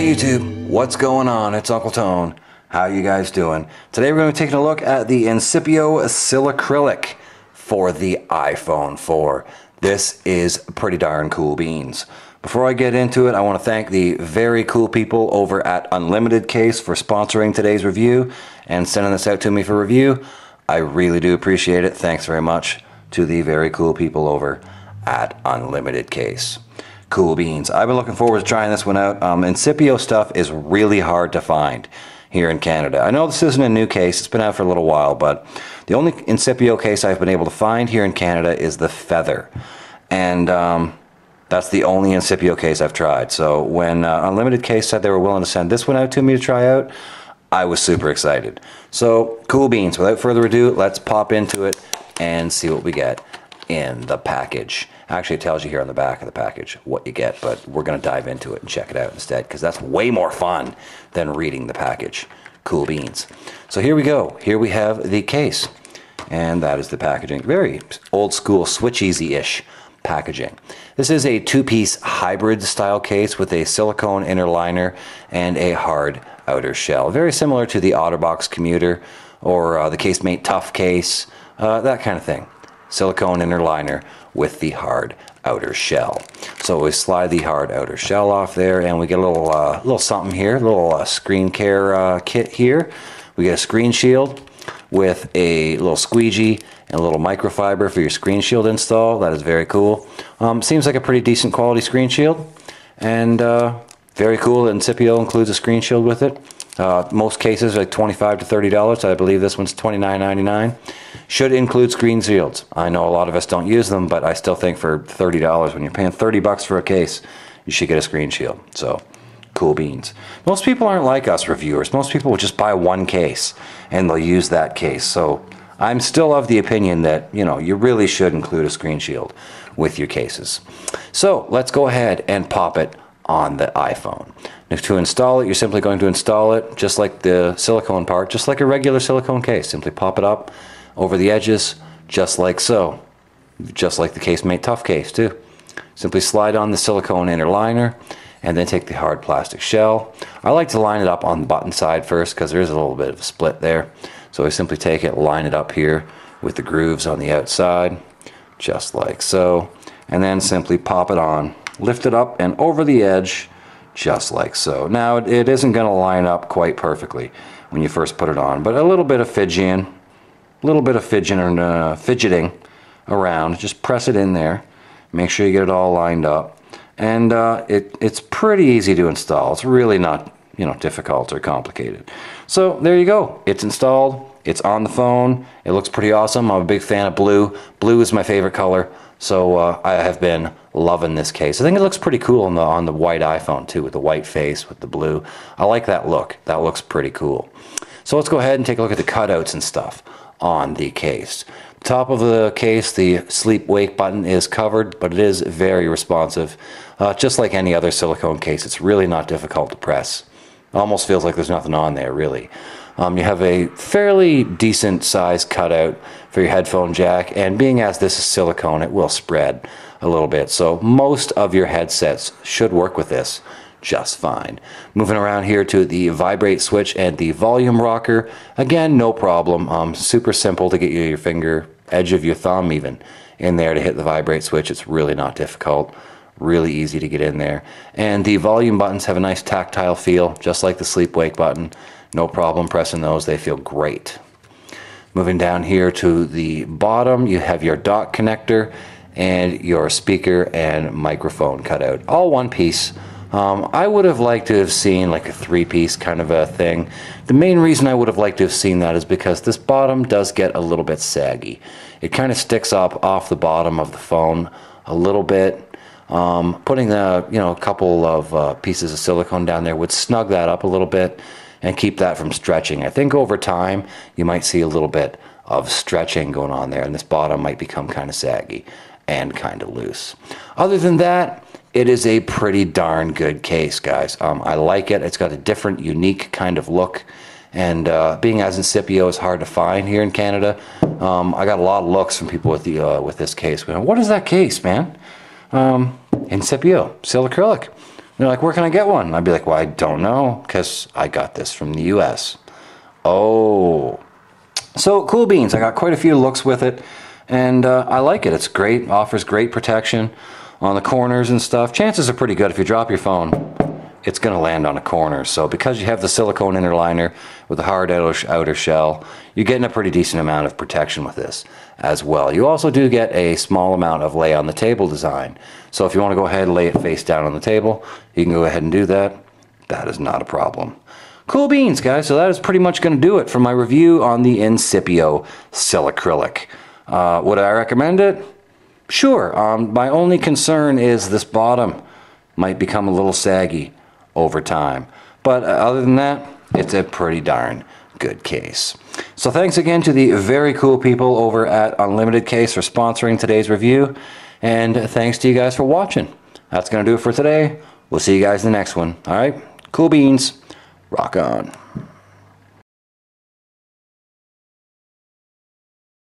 Hey YouTube, what's going on? It's Uncle Tone. How you guys doing? Today we're going to be taking a look at the Incipio Silicrylic for the iPhone 4. This is pretty darn cool beans. Before I get into it, I want to thank the very cool people over at unlimitedcase for sponsoring today's review and sending this out to me for review. I really do appreciate it. Thanks very much to the very cool people over at unlimitedcase. Cool beans. I've been looking forward to trying this one out. Incipio stuff is really hard to find here in Canada. I know this isn't a new case. It's been out for a little while, but the only Incipio case I've been able to find here in Canada is the Feather. And that's the only Incipio case I've tried. So when unlimitedcase said they were willing to send this one out to me to try out, I was super excited. So cool beans. Without further ado, let's pop into it and see what we get in the package. Actually, it tells you here on the back of the package what you get, but we're going to dive into it and check it out instead, because that's way more fun than reading the package. Cool beans. So here we go. Here we have the case, and that is the packaging. Very old school, Switch Easy-ish packaging. This is a two-piece hybrid style case with a silicone inner liner and a hard outer shell. Very similar to the OtterBox Commuter or the Casemate Tough case, that kind of thing. Silicone inner liner with the hard outer shell. So we slide the hard outer shell off there, and we get a little something here, a little screen care kit here. We get a screen shield with a little squeegee and a little microfiber for your screen shield install. That is very cool. Seems like a pretty decent quality screen shield, and very cool. Incipio includes a screen shield with it. Most cases are like $25 to $30. I believe this one's $29.99. Should include screen shields. I know a lot of us don't use them, but I still think for $30, when you're paying 30 bucks for a case, you should get a screen shield. So, cool beans. Most people aren't like us reviewers. Most people will just buy one case and they'll use that case. So, I'm still of the opinion that, you know, you really should include a screen shield with your cases. So, let's go ahead and pop it on the iPhone. Now, to install it, you're simply going to install it just like the silicone part, just like a regular silicone case. Simply pop it up over the edges, just like so. Just like the Casemate Tough case, too. Simply slide on the silicone inner liner, and then take the hard plastic shell. I like to line it up on the button side first, because there is a little bit of a split there. So I simply take it, line it up here with the grooves on the outside, just like so. And then simply pop it on. Lift it up and over the edge, just like so. Now, it isn't going to line up quite perfectly when you first put it on, but a little bit of fidgeting around. Just press it in there. Make sure you get it all lined up, and it's pretty easy to install. It's really not, you know, difficult or complicated. So there you go. It's installed. It's on the phone. It looks pretty awesome. I'm a big fan of blue. Blue is my favorite color, so I have been loving this case. I think it looks pretty cool on the white iPhone too, with the white face with the blue. I like that look. That looks pretty cool. So let's go ahead and take a look at the cutouts and stuff on the case. Top of the case, the sleep wake button is covered, but it is very responsive. Just like any other silicone case, it's really not difficult to press. Almost feels like there's nothing on there, really. You have a fairly decent size cutout for your headphone jack, and being as this is silicone, it will spread a little bit. So most of your headsets should work with this just fine. Moving around here to the vibrate switch and the volume rocker. Again, no problem. Super simple to get your finger, edge of your thumb even, in there to hit the vibrate switch. It's really not difficult. Really easy to get in there. And the volume buttons have a nice tactile feel, just like the sleep wake button. No problem pressing those. They feel great. Moving down here to the bottom, you have your dock connector and your speaker and microphone cutout. All one piece. I would have liked to have seen like a three-piece kind of a thing. The main reason I would have liked to have seen that is because this bottom does get a little bit saggy. It kind of sticks up off the bottom of the phone a little bit. Putting a couple of pieces of silicone down there would snug that up a little bit and keep that from stretching. I think over time you might see a little bit of stretching going on there, and this bottom might become kind of saggy and kind of loose. Other than that, it is a pretty darn good case, guys. I like it. It's got a different, unique kind of look. And being as Incipio is hard to find here in Canada, I got a lot of looks from people with this case. What is that case, man? Incipio Silicrylic. They're like, where can I get one? And I'd be like, well, I don't know, because I got this from the US. Oh. So, cool beans. I got quite a few looks with it, and I like it. It's great. Offers great protection on the corners and stuff. Chances are pretty good if you drop your phone, it's going to land on a corner. So because you have the silicone inner liner with a hard outer shell, you're getting a pretty decent amount of protection with this as well. You also do get a small amount of lay on the table design. So if you want to go ahead and lay it face down on the table, you can go ahead and do that. That is not a problem. Cool beans, guys. So that is pretty much going to do it for my review on the Incipio Silicrylic. Would I recommend it? Sure. My only concern is this bottom might become a little saggy over time. But other than that, it's a pretty darn good case. So thanks again to the very cool people over at Unlimited Case for sponsoring today's review. And thanks to you guys for watching. That's going to do it for today. We'll see you guys in the next one. All right? Cool beans. Rock on.